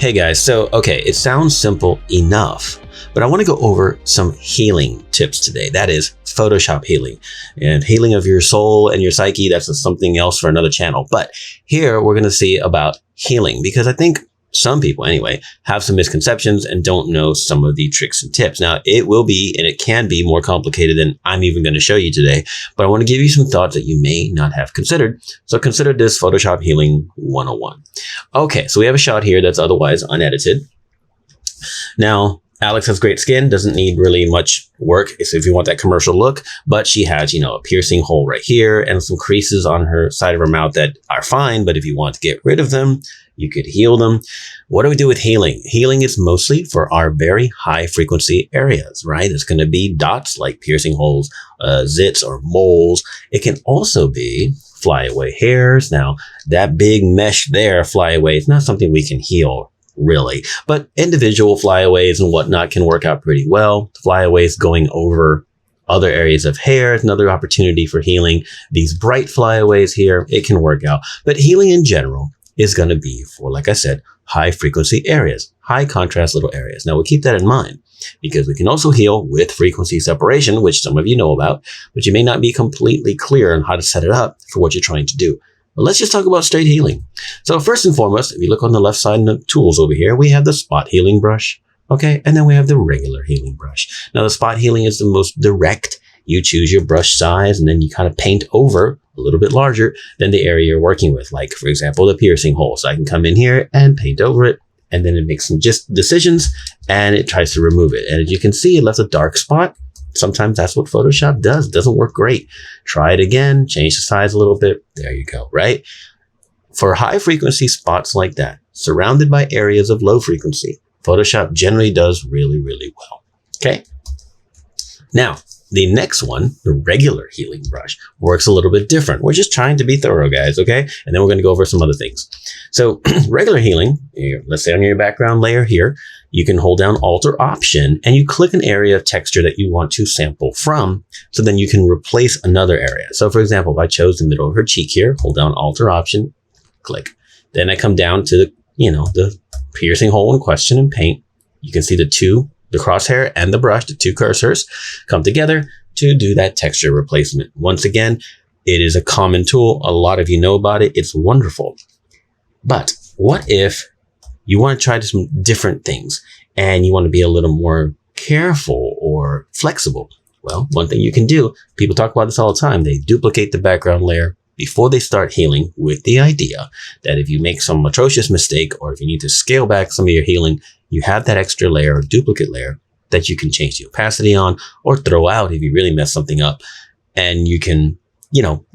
Hey guys, so okay, it sounds simple enough, but I want to go over some healing tips today. That is Photoshop healing, and healing of your soul and your psyche. That's something else for another channel. But here we're going to see about healing, because I think some people anyway have some misconceptions and don't know some of the tricks and tips. Now it will be, and it can be more complicated than I'm even going to show you today, but I want to give you some thoughts that you may not have considered. So consider this Photoshop Healing 101. Okay, so we have a shot here that's otherwise unedited. Now, Alex has great skin, doesn't need really much work if you want that commercial look, but she has, a piercing hole right here and some creases on her side of her mouth that are fine, but if you want to get rid of them, you could heal them. What do we do with healing? Healing is mostly for our very high frequency areas, right? It's going to be dots like piercing holes, zits or moles. It can also be flyaway hairs. Now, that big mesh there, flyaway, is not something we can heal really, but individual flyaways and whatnot can work out pretty well. Flyaways going over other areas of hair is another opportunity for healing. These bright flyaways here, it can work out. But healing in general is going to be for, like I said, high frequency areas, high contrast little areas. Now, we'll keep that in mind because we can also heal with frequency separation, which some of you know about, but you may not be completely clear on how to set it up for what you're trying to do. But let's just talk about straight healing. So first and foremost, if you look on the left side in the tools over here, we have the spot healing brush. Okay. And then we have the regular healing brush. Now the spot healing is the most direct. You choose your brush size and then you kind of paint over a little bit larger than the area you're working with. Like, for example, the piercing hole. So I can come in here and paint over it, and then it makes some just decisions and it tries to remove it. And as you can see, it left a dark spot. Sometimes that's what Photoshop does. It doesn't work great. Try it again, change the size a little bit. There you go, right? For high frequency spots like that, surrounded by areas of low frequency, Photoshop generally does really, really well. Okay. Now, the next one, the regular healing brush, works a little bit different. We're just trying to be thorough, guys, okay? And then we're going to go over some other things. So regular healing, let's say on your background layer here, you can hold down Alt or Option and you click an area of texture that you want to sample from. So then you can replace another area. So for example, if I chose the middle of her cheek here, hold down Alt or Option, click. Then I come down to the piercing hole in question and paint. You can see the crosshair and the brush, the two cursors, come together to do that texture replacement. Once again, it is a common tool. A lot of you know about it. It's wonderful. But what if you want to try some different things and you want to be a little more careful or flexible? Well, one thing you can do, people talk about this all the time. They duplicate the background layer before they start healing with the idea that if you make some atrocious mistake or if you need to scale back some of your healing, you have that extra layer or duplicate layer that you can change the opacity on or throw out if you really mess something up. And you can,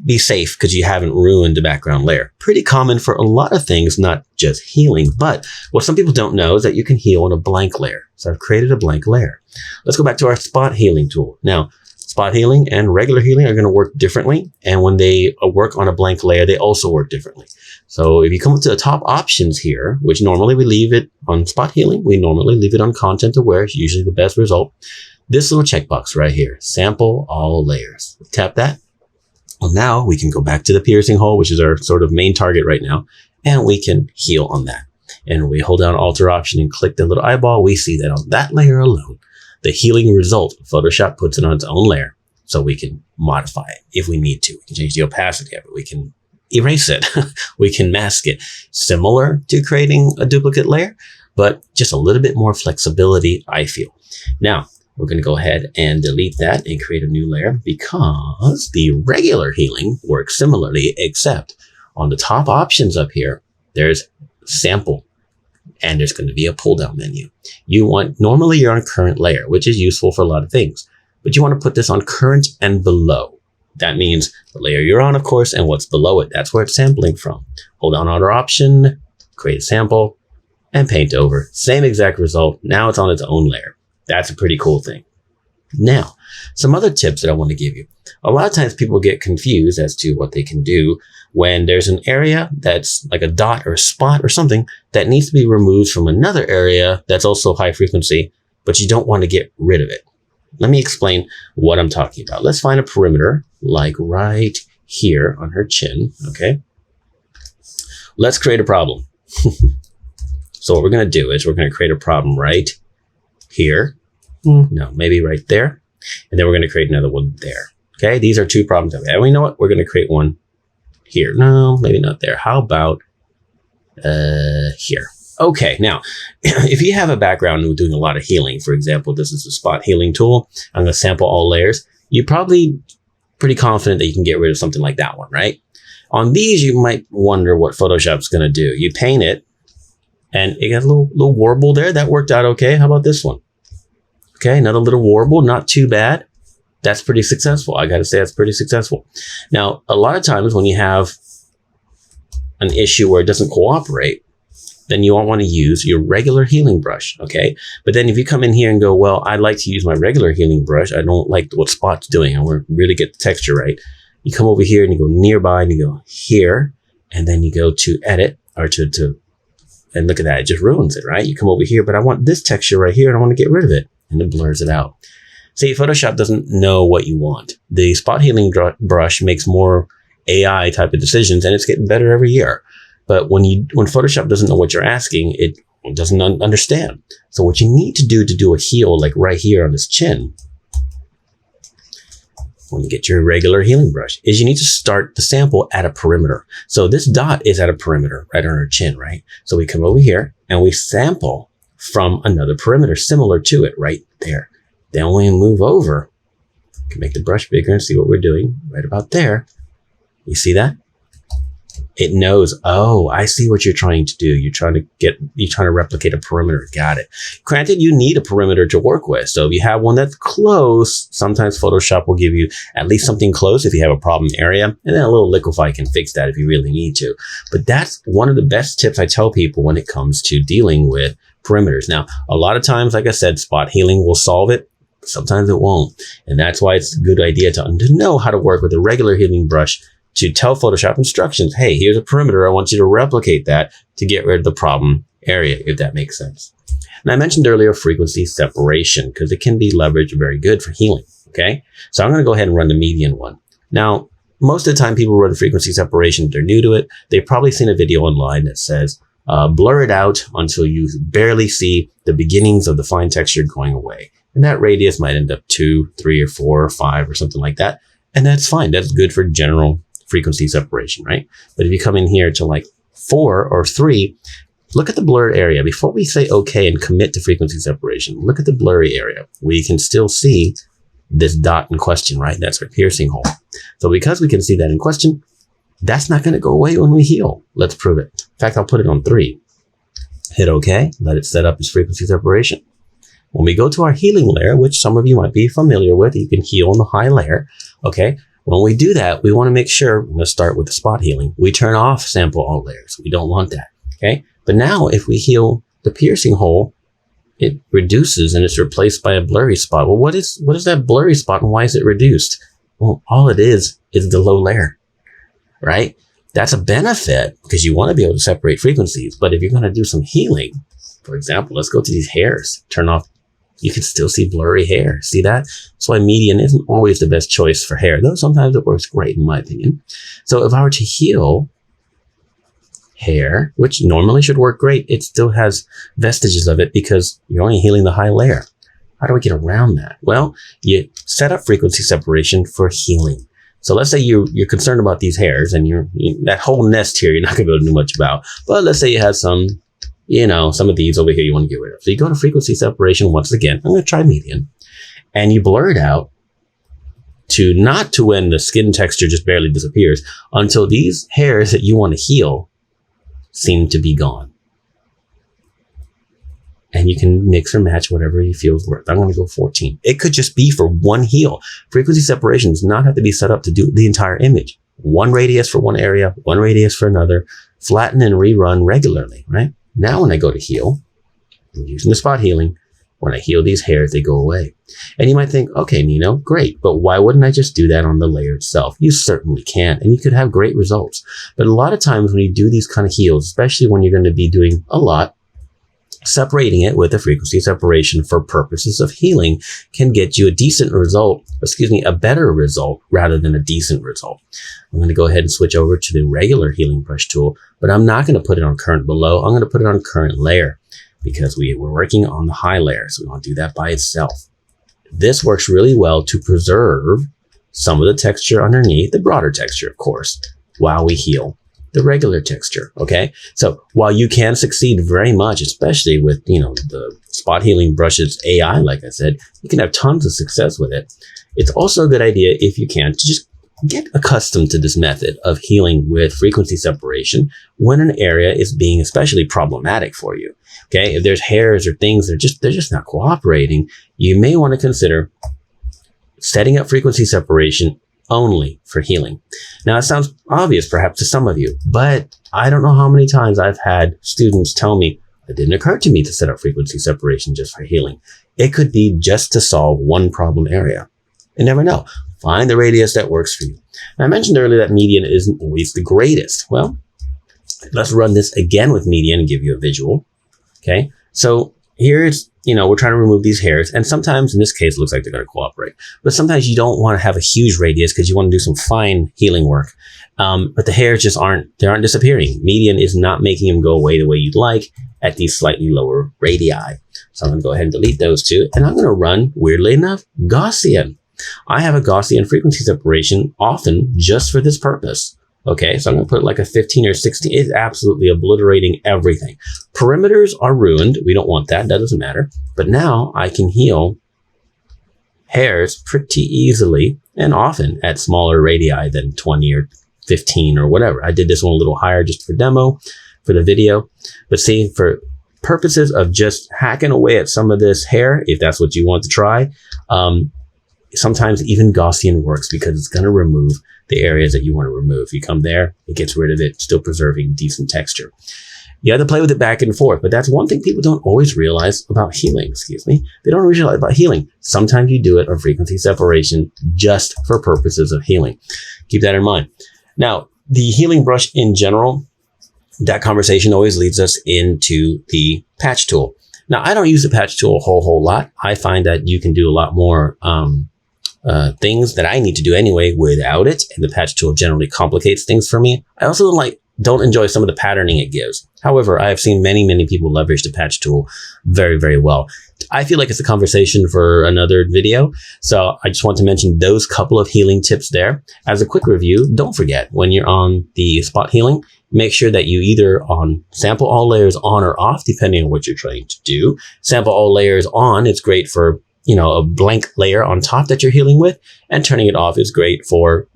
be safe because you haven't ruined the background layer. Pretty common for a lot of things, not just healing. But what some people don't know is that you can heal on a blank layer. So I've created a blank layer. Let's go back to our spot healing tool. Now, spot healing and regular healing are going to work differently. And when they work on a blank layer, they also work differently. So if you come to the top options here, which normally we leave it on spot healing, we normally leave it on content aware. It's usually the best result. This little checkbox right here, sample all layers. Tap that. Well, now we can go back to the piercing hole, which is our sort of main target right now. And we can heal on that. And we hold down Alt or Option and click the little eyeball. We see that on that layer alone, the healing result, Photoshop puts it on its own layer. So we can modify it if we need to. We can change the opacity of it. We can erase it. We can mask it. Similar to creating a duplicate layer, but just a little bit more flexibility, I feel. Now, we're going to go ahead and delete that and create a new layer because the regular healing works similarly, except on the top options up here, there's sample and there's going to be a pull down menu. Normally you're on current layer, which is useful for a lot of things, but you want to put this on current and below. That means the layer you're on, of course, and what's below it. That's where it's sampling from. Hold down Alt or Option, create a sample, and paint over. Same exact result. Now it's on its own layer. That's a pretty cool thing. Now, some other tips that I want to give you. A lot of times people get confused as to what they can do when there's an area that's like a dot or a spot or something that needs to be removed from another area that's also high frequency, but you don't want to get rid of it. Let me explain what I'm talking about. Let's find a perimeter like right here on her chin. Okay. Let's create a problem. So what we're going to do is we're going to create a problem right here. No, maybe right there. And then we're going to create another one there. Okay, these are 2 problems. And we know what? We're going to create one here. No, maybe not there. How about here? Okay, now, if you have a background with doing a lot of healing, for example, this is the spot healing tool. I'm going to sample all layers. You're probably pretty confident that you can get rid of something like that one, right? On these, you might wonder what Photoshop's going to do. You paint it, and it got a little warble there. That worked out okay. How about this one? Okay, another little warble, not too bad. That's pretty successful. I got to say that's pretty successful. Now, a lot of times when you have an issue where it doesn't cooperate, then you won't want to use your regular healing brush, okay? But then if you come in here and go, well, I'd like to use my regular healing brush. I don't like what Spot's doing. I want to really get the texture right. You come over here and you go nearby and you go here, and then you go to edit or and look at that. It just ruins it, right? You come over here, but I want this texture right here and I want to get rid of it, and it blurs it out. See, Photoshop doesn't know what you want. The spot healing brush makes more AI type of decisions, and it's getting better every year. But when Photoshop doesn't know what you're asking, it doesn't understand. So what you need to do a heal, like right here on this chin, when you get your regular healing brush, is you need to start the sample at a perimeter. So this dot is at a perimeter right on our chin, right? So we come over here and we sample from another perimeter similar to it right there. Then when we move over, we can make the brush bigger and see what we're doing right about there. You see that? It knows, oh, I see what you're trying to do. You're trying to replicate a perimeter. Got it. Granted, you need a perimeter to work with. So if you have one that's close, sometimes Photoshop will give you at least something close if you have a problem area, and then a little liquify can fix that if you really need to. But that's one of the best tips I tell people when it comes to dealing with perimeters. Now, a lot of times, like I said, spot healing will solve it. Sometimes it won't. And that's why it's a good idea to know how to work with a regular healing brush, to tell Photoshop instructions, hey, here's a perimeter. I want you to replicate that to get rid of the problem area, if that makes sense. And I mentioned earlier frequency separation because it can be leveraged very good for healing, okay? So I'm going to go ahead and run the median one. Now, most of the time people run frequency separation if they're new to it. They've probably seen a video online that says, blur it out until you barely see the beginnings of the fine texture going away. And that radius might end up 2, 3, or 4, or 5, or something like that. And that's fine. That's good for general frequency separation, right? But if you come in here to like 4 or 3, look at the blurred area. Before we say okay and commit to frequency separation, look at the blurry area where you can still see this dot in question, right? That's our piercing hole. So because we can see that in question, that's not going to go away when we heal. Let's prove it. In fact, I'll put it on 3. Hit okay. Let it set up as frequency separation. When we go to our healing layer, which some of you might be familiar with, you can heal on the high layer, okay? When we do that, we want to make sure, I'm going to start with the spot healing. We turn off sample all layers. We don't want that, okay? But now if we heal the piercing hole, it reduces and it's replaced by a blurry spot. Well, what is that blurry spot and why is it reduced? Well, all it is the low layer, right? That's a benefit because you want to be able to separate frequencies. But if you're going to do some healing, for example, let's go to these hairs, turn off. You can still see blurry hair. See that? That's why median isn't always the best choice for hair, though sometimes it works great in my opinion. So if I were to heal hair, which normally should work great, it still has vestiges of it because you're only healing the high layer. How do we get around that? Well, you set up frequency separation for healing. So let's say you're concerned about these hairs and that whole nest here, you're not going to be able to do much about. But let's say you have some of these over here you want to get rid of. So you go to frequency separation once again. I'm going to try median. And you blur it out not to when the skin texture just barely disappears, until these hairs that you want to heal seem to be gone. And you can mix or match whatever you feel is worth. I'm going to go 14. It could just be for one heal. Frequency separation does not have to be set up to do the entire image. One radius for one area, one radius for another. Flatten and rerun regularly, right? Now when I go to heal, I'm using the spot healing. When I heal these hairs, they go away. And you might think, okay, Nino, great, but why wouldn't I just do that on the layer itself? You certainly can, and you could have great results. But a lot of times when you do these kind of heals, especially when you're going to be doing a lot, separating it with a frequency separation for purposes of healing can get you a decent result, a better result rather than a decent result. I'm going to go ahead and switch over to the regular healing brush tool, but I'm not going to put it on current below. I'm going to put it on current layer because we're working on the high layer. So we want to do that by itself. This works really well to preserve some of the texture underneath, the broader texture, of course, while we heal the regular texture. Okay. So while you can succeed very much, especially with, the spot healing brushes AI, like I said, you can have tons of success with it. It's also a good idea, if you can, to just get accustomed to this method of healing with frequency separation when an area is being especially problematic for you. Okay. If there's hairs or things that they're just not cooperating, you may want to consider setting up frequency separation only for healing. Now, it sounds obvious perhaps to some of you, but I don't know how many times I've had students tell me it didn't occur to me to set up frequency separation just for healing. It could be just to solve one problem area. You never know. Find the radius that works for you. Now, I mentioned earlier that median isn't always the greatest. Well, let's run this again with median and give you a visual. Okay, so here it's, we're trying to remove these hairs, and sometimes in this case, it looks like they're going to cooperate, but sometimes you don't want to have a huge radius because you want to do some fine healing work. But the hairs just aren't disappearing. Median is not making them go away the way you'd like at these slightly lower radii. So I'm going to go ahead and delete those two, and I'm going to run, weirdly enough, Gaussian. I have a Gaussian frequency separation often just for this purpose. Okay, so I'm going to put like a 15 or 16. It's absolutely obliterating everything. Perimeters are ruined. We don't want that. That doesn't matter. But now I can heal hairs pretty easily and often at smaller radii than 20 or 15 or whatever. I did this one a little higher just for demo, for the video. But see, for purposes of just hacking away at some of this hair, if that's what you want to try, sometimes even Gaussian works because it's going to remove the areas that you want to remove. You come there, it gets rid of it, still preserving decent texture. You have to play with it back and forth, but that's one thing people don't always realize about healing, They don't realize about healing. Sometimes you do it on frequency separation just for purposes of healing. Keep that in mind. Now, the healing brush in general, that conversation always leads us into the patch tool. Now, I don't use the patch tool a whole lot. I find that you can do a lot more things that I need to do anyway without it, and the patch tool generally complicates things for me. I also don't enjoy some of the patterning it gives. However, I have seen many people leverage the patch tool very, very well. I feel like it's a conversation for another video, so I just want to mention those couple of healing tips there. As a quick review, don't forget, when you're on the spot healing, make sure that you either sample all layers on or off, depending on what you're trying to do. Sample all layers on, it's great for a blank layer on top that you're healing with, and turning it off is great for,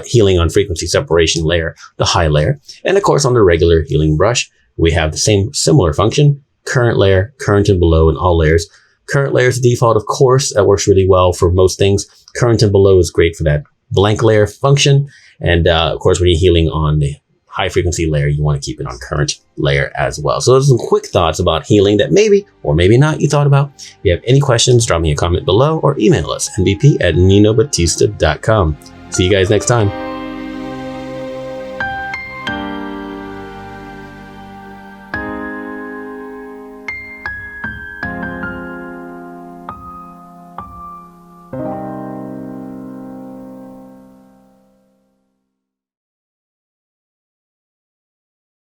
healing on frequency separation layer, the high layer. And of course, on the regular healing brush, we have the similar function, current layer, current and below, and all layers. Current layer is the default, of course. That works really well for most things. Current and below is great for that blank layer function. And of course, when you're healing on the high frequency layer, you want to keep it on current layer as well. So those are some quick thoughts about healing that maybe or maybe not you thought about. If you have any questions, drop me a comment below or email us, nbp@ninobatista.com. See you guys next time.